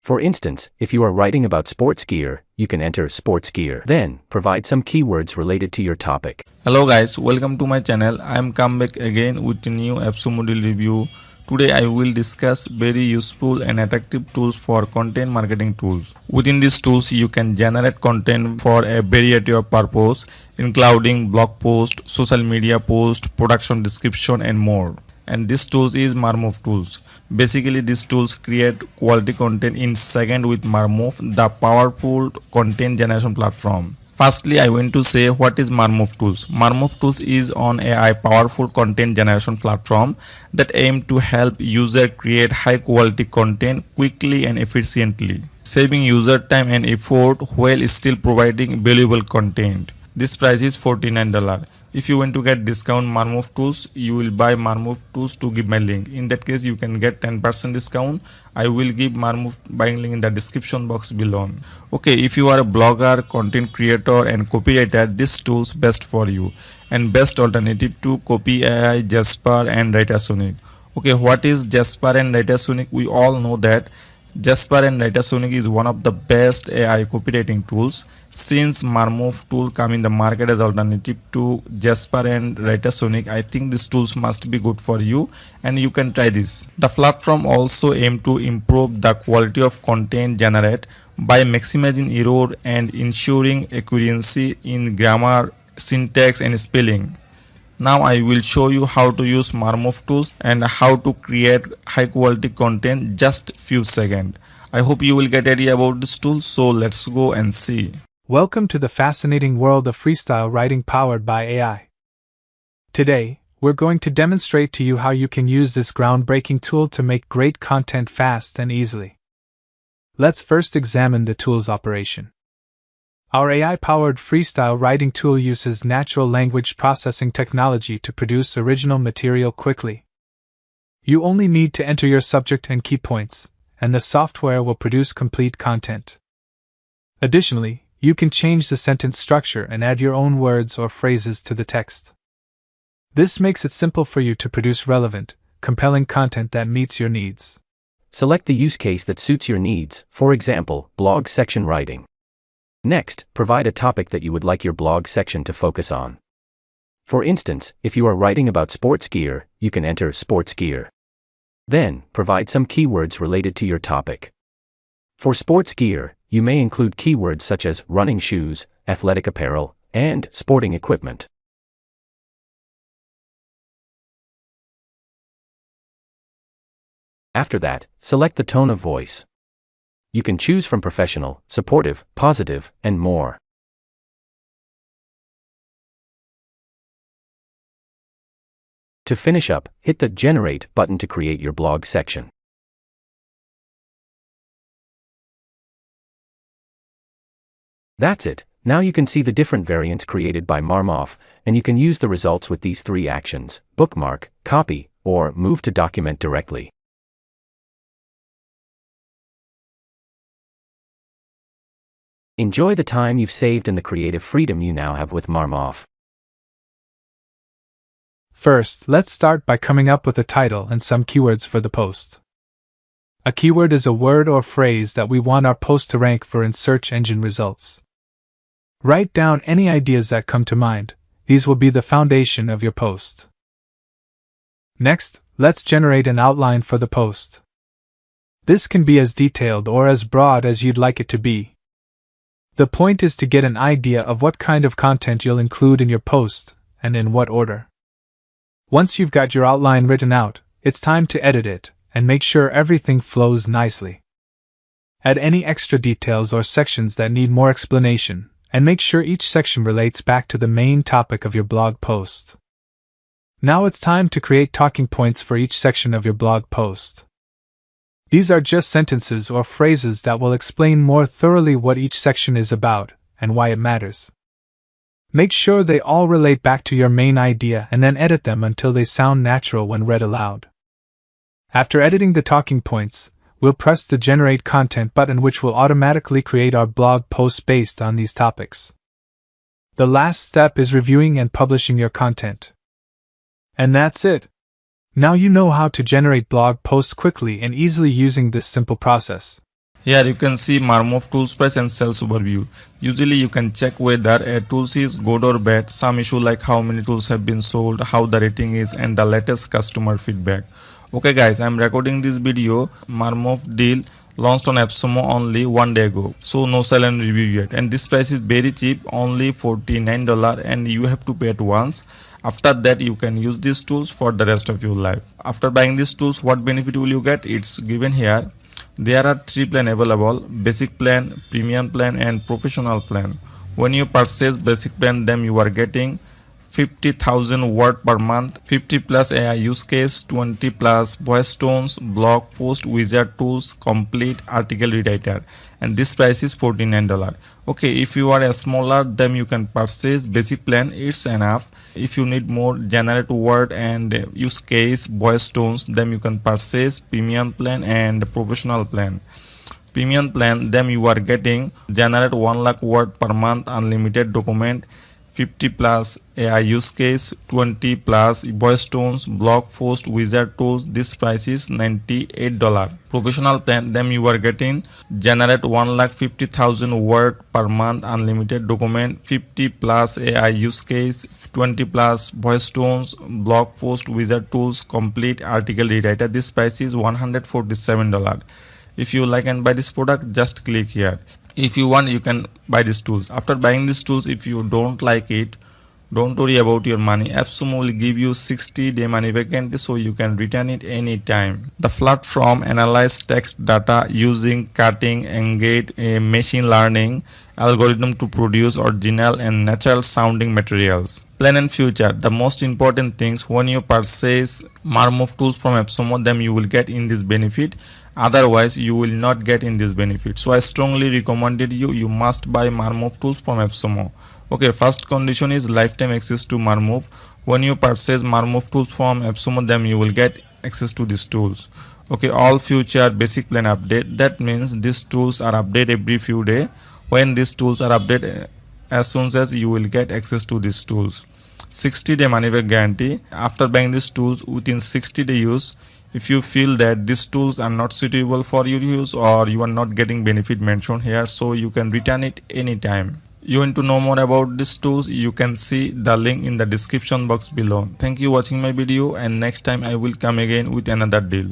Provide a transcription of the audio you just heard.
For instance, if you are writing about sports gear, you can enter sports gear. Then, provide some keywords related to your topic. Hello guys, welcome to my channel. I am come back again with a new appsumo review. Today I will discuss very useful and attractive tools for content marketing tools. Within these tools, you can generate content for a variety of purpose, including blog post, social media post, production description and more. And this tools is Marmof tools. Basically, these tools create quality content in seconds with Marmof, the powerful content generation platform. Firstly, I want to say what is Marmof tools. Marmof tools is an AI powerful content generation platform that aim to help user create high quality content quickly and efficiently, saving user time and effort while still providing valuable content. This price is $49. If you want to get discount Marmof tools, you will buy Marmof tools to give my link. In that case, you can get 10% discount. I will give Marmof buying link in the description box below. Okay, if you are a blogger, content creator and copywriter, this tools best for you and best alternative to Copy AI, Jasper and Writesonic. Okay, what is Jasper and Writesonic? We all know that Jasper and Writesonic is one of the best AI copywriting tools. Since Marmof tool come in the market as alternative to Jasper and Writesonic, I think these tools must be good for you and you can try this. The platform also aim to improve the quality of content generated by maximizing error and ensuring accuracy in grammar, syntax and spelling. Now I will show you how to use Marmof tools and how to create high quality content just few seconds. I hope you will get idea about this tool, so let's go and see. Welcome to the fascinating world of freestyle writing powered by AI. Today, we're going to demonstrate to you how you can use this groundbreaking tool to make great content fast and easily. Let's first examine the tool's operation. Our AI-powered freestyle writing tool uses natural language processing technology to produce original material quickly. You only need to enter your subject and key points, and the software will produce complete content. Additionally, you can change the sentence structure and add your own words or phrases to the text. This makes it simple for you to produce relevant, compelling content that meets your needs. Select the use case that suits your needs, for example, blog section writing. Next, provide a topic that you would like your blog section to focus on. For instance, if you are writing about sports gear, you can enter sports gear. Then, provide some keywords related to your topic. For sports gear, you may include keywords such as running shoes, athletic apparel, and sporting equipment. After that, select the tone of voice. You can choose from professional, supportive, positive, and more. To finish up, hit the Generate button to create your blog section. That's it. Now you can see the different variants created by Marmof, and you can use the results with these three actions: bookmark, copy, or move to document directly. Enjoy the time you've saved and the creative freedom you now have with Marmof. First, let's start by coming up with a title and some keywords for the post. A keyword is a word or phrase that we want our post to rank for in search engine results. Write down any ideas that come to mind. These will be the foundation of your post. Next, let's generate an outline for the post. This can be as detailed or as broad as you'd like it to be. The point is to get an idea of what kind of content you'll include in your post, and in what order. Once you've got your outline written out, it's time to edit it, and make sure everything flows nicely. Add any extra details or sections that need more explanation, and make sure each section relates back to the main topic of your blog post. Now it's time to create talking points for each section of your blog post. These are just sentences or phrases that will explain more thoroughly what each section is about and why it matters. Make sure they all relate back to your main idea and then edit them until they sound natural when read aloud. After editing the talking points, we'll press the Generate Content button, which will automatically create our blog post based on these topics. The last step is reviewing and publishing your content. And that's it. Now you know how to generate blog posts quickly and easily using this simple process. Here you can see Marmof tools price and sales overview. Usually you can check whether a tools is good or bad, some issue like how many tools have been sold, how the rating is, and the latest customer feedback. Okay guys, I'm recording this video. Marmof deal launched on appsumo only 1 day ago, so no sale and review yet, and this price is very cheap, only $49, and you have to pay it once. After that you can use these tools for the rest of your life. After buying these tools, what benefit will you get? It's given here. There are 3 plans available: basic plan, premium plan, and professional plan. When you purchase basic plan, then you are getting 50,000 word per month, 50 plus AI use case, 20 plus voice tones, blog post, wizard tools, complete article rewriter, and this price is $49. Okay, if you are a smaller, then you can purchase basic plan, it's enough. If you need more generate word and use case, voice tones, then you can purchase premium plan and professional plan. Premium plan, then you are getting generate 1 lakh word per month, unlimited document, 50 plus AI use case, 20 plus voice tones, blog post, wizard tools. This price is $98. Professional plan, then you are getting generate 1,50,000 word per month, unlimited document, 50 plus AI use case, 20 plus voice tones, blog post, wizard tools, complete article rewriter. This price is $147. If you like and buy this product, just click here. If you want, you can buy these tools. After buying these tools, if you don't like it, don't worry about your money. AppSumo will give you 60-day money back guarantee, so you can return it anytime. The platform analyze text data using cutting engage machine learning algorithm to produce original and natural sounding materials. Plan and future. The most important things: when you purchase Marmof tools from AppSumo, then you will get in this benefit. Otherwise you will not get in this benefit. So I strongly recommended you must buy Marmof tools from AppSumo. Okay, first condition is lifetime access to Marmof. When you purchase Marmof tools from AppSumo, then you will get access to these tools. Okay, all future basic plan update. That means these tools are updated every few days. When these tools are updated, as soon as you will get access to these tools. 60-day money back guarantee. After buying these tools, within 60-day use, if you feel that these tools are not suitable for your use or you are not getting benefit mentioned here, so you can return it anytime. You want to know more about these tools, you can see the link in the description box below. Thank you for watching my video, and next time I will come again with another deal.